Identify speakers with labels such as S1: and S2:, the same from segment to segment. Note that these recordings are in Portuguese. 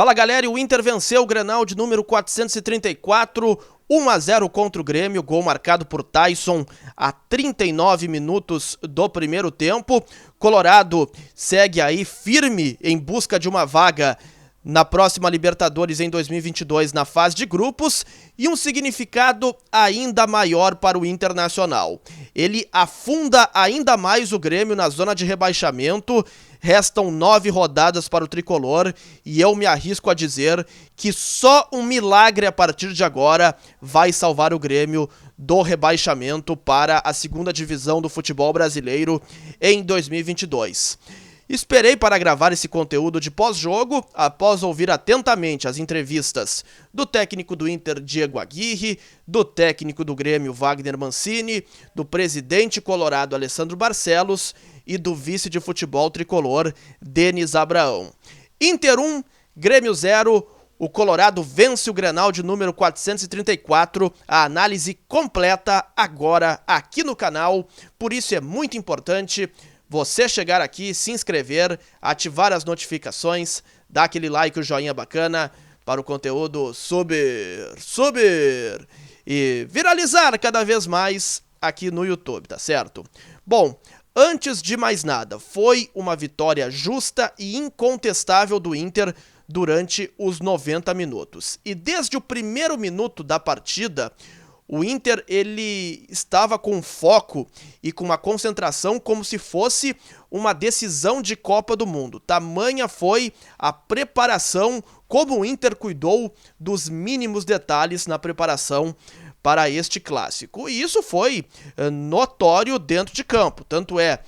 S1: Fala galera, o Inter venceu o Grenal de número 434, 1-0 contra o Grêmio, gol marcado por Taison a 39 minutos do primeiro tempo. Colorado segue aí firme em busca de uma vaga na próxima Libertadores em 2022 na fase de grupos e um significado ainda maior para o Internacional. Ele afunda ainda mais o Grêmio na zona de rebaixamento. Restam 9 rodadas para o tricolor e eu me arrisco a dizer que só um milagre a partir de agora vai salvar o Grêmio do rebaixamento para a segunda divisão do futebol brasileiro em 2022. Esperei para gravar esse conteúdo de pós-jogo, após ouvir atentamente as entrevistas do técnico do Inter, Diego Aguirre, do técnico do Grêmio, Wagner Mancini, do presidente colorado, Alessandro Barcelos, e do vice de futebol tricolor, Denis Abraão. Inter 1, Grêmio 0, o Colorado vence o Grenal de número 434, a análise completa agora aqui no canal, por isso é muito importante você chegar aqui, se inscrever, ativar as notificações, dar aquele like, o joinha bacana para o conteúdo subir e viralizar cada vez mais aqui no YouTube, tá certo? Bom, antes de mais nada, foi uma vitória justa e incontestável do Inter durante os 90 minutos. E desde o primeiro minuto da partida, o Inter ele estava com foco e com uma concentração como se fosse uma decisão de Copa do Mundo. Tamanha foi a preparação, como o Inter cuidou dos mínimos detalhes na preparação para este clássico. E isso foi notório dentro de campo. Tanto é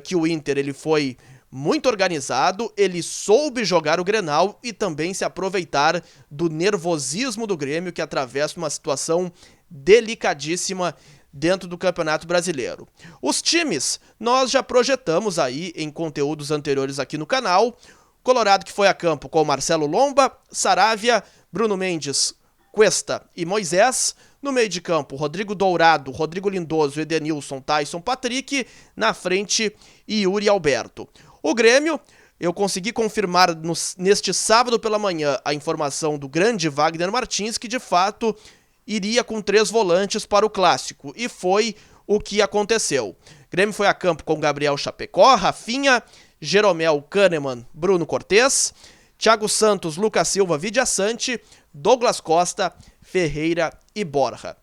S1: que o Inter ele foi muito organizado, ele soube jogar o Grenal e também se aproveitar do nervosismo do Grêmio que atravessa uma situação delicadíssima dentro do Campeonato Brasileiro. Os times nós já projetamos aí em conteúdos anteriores aqui no canal. Colorado que foi a campo com Marcelo Lomba, Saravia, Bruno Mendes, Cuesta e Moisés. No meio de campo, Rodrigo Dourado, Rodrigo Lindoso, Edenilson, Taison, Patrick. Na frente, Yuri Alberto. O Grêmio, eu consegui confirmar neste sábado pela manhã a informação do grande Wagner Martins que de fato iria com 3 volantes para o clássico, e foi o que aconteceu. O Grêmio foi a campo com Gabriel Chapecó, Rafinha, Jeromel, Kahneman, Bruno Cortez, Thiago Santos, Lucas Silva, Vidia Sante, Douglas Costa, Ferreira e Borja.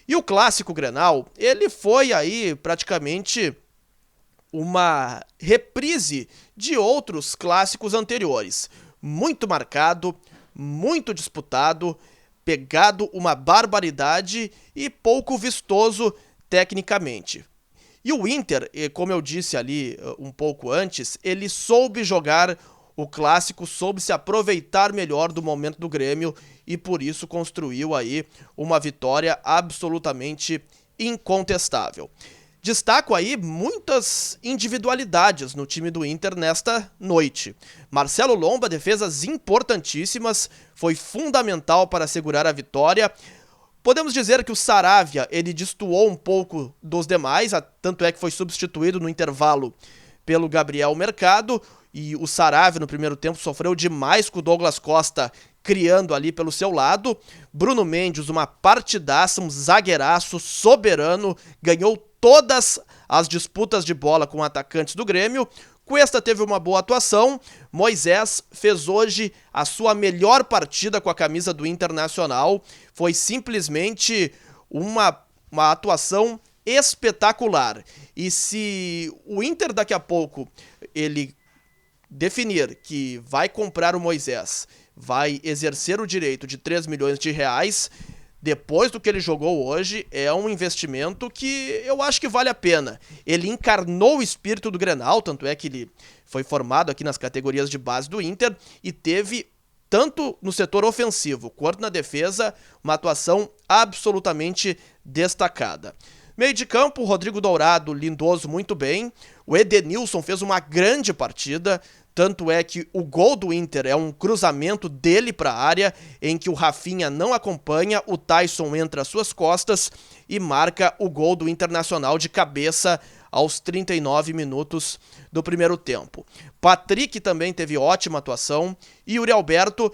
S1: E o clássico Grenal, ele foi aí praticamente uma reprise de outros clássicos anteriores. Muito marcado, muito disputado, pegado uma barbaridade e pouco vistoso tecnicamente. E o Inter, como eu disse ali um pouco antes, ele soube jogar o clássico, soube se aproveitar melhor do momento do Grêmio e por isso construiu aí uma vitória absolutamente incontestável. Destaco aí muitas individualidades no time do Inter nesta noite. Marcelo Lomba, defesas importantíssimas, foi fundamental para segurar a vitória. Podemos dizer que o Saravia, ele destoou um pouco dos demais, tanto é que foi substituído no intervalo pelo Gabriel Mercado, e o Saravia no primeiro tempo sofreu demais com o Douglas Costa criando ali pelo seu lado. Bruno Mendes, uma partidaça, um zagueiraço soberano, ganhou todas as disputas de bola com atacantes do Grêmio. Cuesta teve uma boa atuação. Moisés fez hoje a sua melhor partida com a camisa do Internacional. Foi simplesmente uma atuação espetacular. E se o Inter daqui a pouco ele definir que vai comprar o Moisés, vai exercer o direito de 3 milhões de reais, depois do que ele jogou hoje, é um investimento que eu acho que vale a pena. Ele encarnou o espírito do Grenal, tanto é que ele foi formado aqui nas categorias de base do Inter e teve, tanto no setor ofensivo quanto na defesa, uma atuação absolutamente destacada. Meio de campo, Rodrigo Dourado, Lindoso muito bem. O Edenilson fez uma grande partida, tanto é que o gol do Inter é um cruzamento dele para a área, em que o Rafinha não acompanha, o Taison entra às suas costas e marca o gol do Internacional de cabeça aos 39 minutos do primeiro tempo. Patrick também teve ótima atuação e Yuri Alberto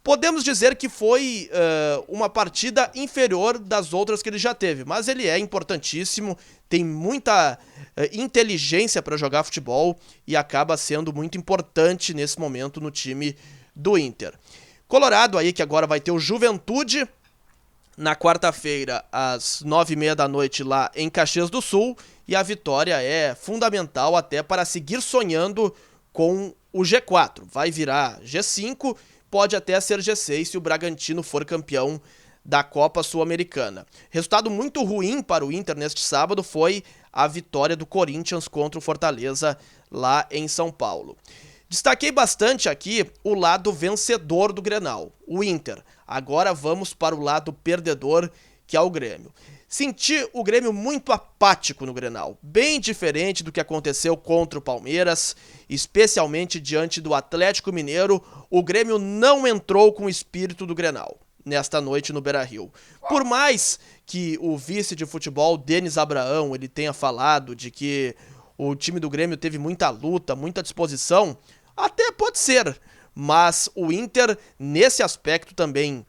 S1: Podemos dizer que foi uma partida inferior das outras que ele já teve, mas ele é importantíssimo, tem muita inteligência para jogar futebol e acaba sendo muito importante nesse momento no time do Inter. Colorado aí que agora vai ter o Juventude na quarta-feira às 9h30 da noite lá em Caxias do Sul, e a vitória é fundamental até para seguir sonhando com o G4. Vai virar G5, pode até ser G6 se o Bragantino for campeão da Copa Sul-Americana. Resultado muito ruim para o Inter neste sábado foi a vitória do Corinthians contra o Fortaleza lá em São Paulo. Destaquei bastante aqui o lado vencedor do Grenal, o Inter. Agora vamos para o lado perdedor, que é o Grêmio. Senti o Grêmio muito apático no Grenal, bem diferente do que aconteceu contra o Palmeiras, especialmente diante do Atlético Mineiro. O Grêmio não entrou com o espírito do Grenal nesta noite no Beira-Rio. Por mais que o vice de futebol, Denis Abraão, ele tenha falado de que o time do Grêmio teve muita luta, muita disposição, até pode ser, mas o Inter, nesse aspecto também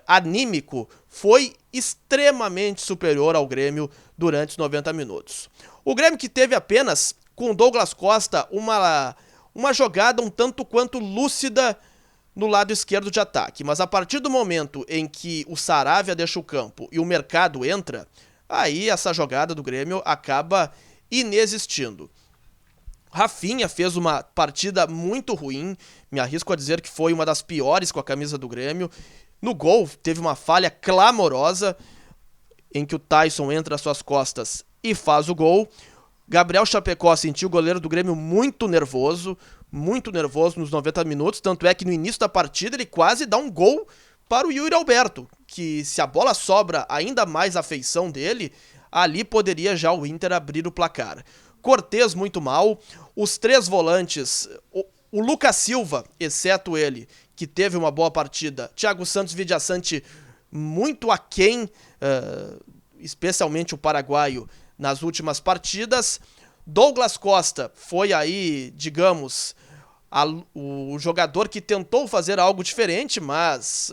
S1: anímico, foi extremamente superior ao Grêmio durante os 90 minutos. O Grêmio que teve apenas, com o Douglas Costa, uma jogada um tanto quanto lúcida no lado esquerdo de ataque, mas a partir do momento em que o Saravia deixa o campo e o Mercado entra, aí essa jogada do Grêmio acaba inexistindo. Rafinha fez uma partida muito ruim, me arrisco a dizer que foi uma das piores com a camisa do Grêmio. No gol, teve uma falha clamorosa em que o Tyson entra às suas costas e faz o gol. Gabriel Chapecó sentiu o goleiro do Grêmio muito nervoso nos 90 minutos, tanto é que no início da partida ele quase dá um gol para o Yuri Alberto, que se a bola sobra ainda mais a feição dele, ali poderia já o Inter abrir o placar. Cortez muito mal, os três volantes, o Lucas Silva, exceto ele, que teve uma boa partida, Thiago Santos e Vidiaçante muito aquém, especialmente o paraguaio, nas últimas partidas. Douglas Costa foi aí, digamos, o jogador que tentou fazer algo diferente, mas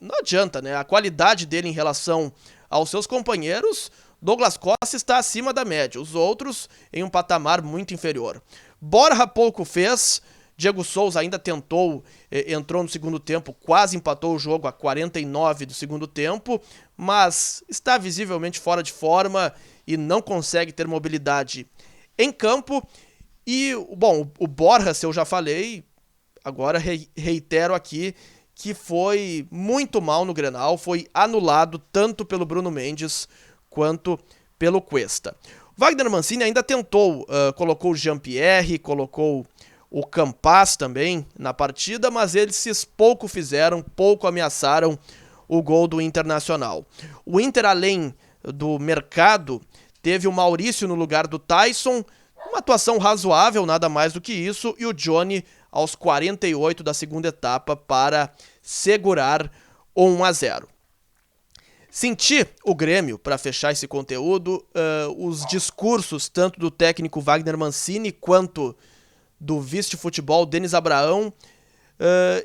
S1: não adianta, né? A qualidade dele em relação aos seus companheiros, Douglas Costa está acima da média, os outros em um patamar muito inferior. Borja pouco fez, Diego Souza ainda tentou, entrou no segundo tempo, quase empatou o jogo a 49 do segundo tempo, mas está visivelmente fora de forma e não consegue ter mobilidade em campo. E, bom, o Borja, se eu já falei, agora reitero aqui, que foi muito mal no Grenal, foi anulado tanto pelo Bruno Mendes quanto pelo Cuesta. Wagner Mancini ainda tentou, colocou o Jean-Pierre, colocou o Campas também na partida, mas eles pouco fizeram, pouco ameaçaram o gol do Internacional. O Inter, além do Mercado, teve o Maurício no lugar do Tyson, uma atuação razoável, nada mais do que isso, e o Johnny aos 48 da segunda etapa para segurar o 1-0. Senti o Grêmio, para fechar esse conteúdo, os discursos tanto do técnico Wagner Mancini quanto do vice de futebol Denis Abraão,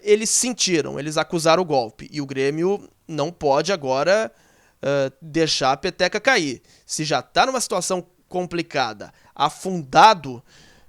S1: eles sentiram, eles acusaram o golpe, e o Grêmio não pode agora deixar a peteca cair. Se já está numa situação complicada, afundado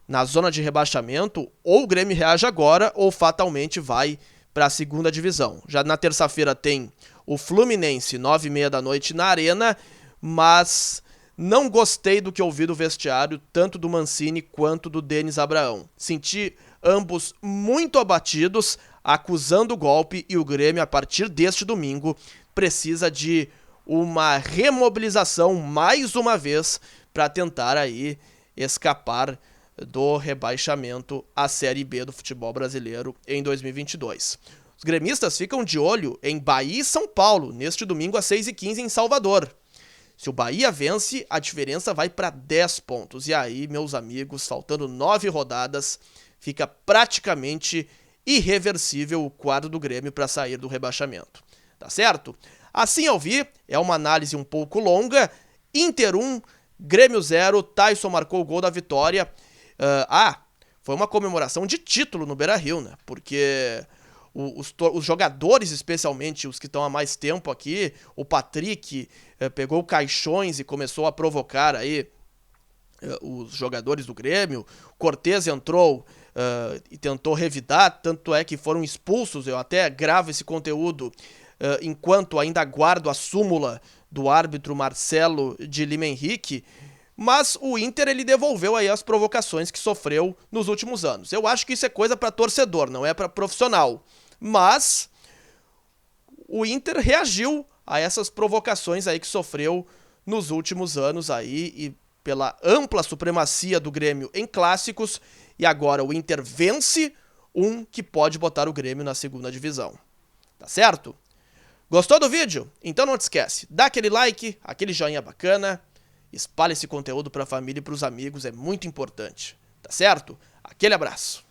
S1: na zona de rebaixamento, ou o Grêmio reage agora ou fatalmente vai para a segunda divisão. Já na terça-feira tem o Fluminense, 9h30 da noite na Arena, mas não gostei do que ouvi do vestiário, tanto do Mancini quanto do Denis Abraão. Senti ambos muito abatidos, acusando o golpe, e o Grêmio, a partir deste domingo, precisa de uma remobilização mais uma vez para tentar aí escapar do rebaixamento à Série B do futebol brasileiro em 2022. Os gremistas ficam de olho em Bahia e São Paulo, neste domingo às 6h15 em Salvador. Se o Bahia vence, a diferença vai para 10 pontos. E aí, meus amigos, faltando 9 rodadas, fica praticamente irreversível o quadro do Grêmio para sair do rebaixamento. Tá certo? Assim eu vi, é uma análise um pouco longa. Inter 1, Grêmio 0, Tyson marcou o gol da vitória. Foi uma comemoração de título no Beira-Rio, né? Porque os jogadores, especialmente os que estão há mais tempo aqui, o Patrick pegou caixões e começou a provocar aí os jogadores do Grêmio. Cortez entrou e tentou revidar, tanto é que foram expulsos. Eu até gravo esse conteúdo enquanto ainda aguardo a súmula do árbitro Marcelo de Lima Henrique. Mas o Inter, ele devolveu aí as provocações que sofreu nos últimos anos. Eu acho que isso é coisa para torcedor, não é para profissional. Mas o Inter reagiu a essas provocações aí que sofreu nos últimos anos aí, e pela ampla supremacia do Grêmio em clássicos, e agora o Inter vence um que pode botar o Grêmio na segunda divisão. Tá certo? Gostou do vídeo? Então não te esquece, dá aquele like, aquele joinha bacana, espalhe esse conteúdo para a família e para os amigos, é muito importante. Tá certo? Aquele abraço.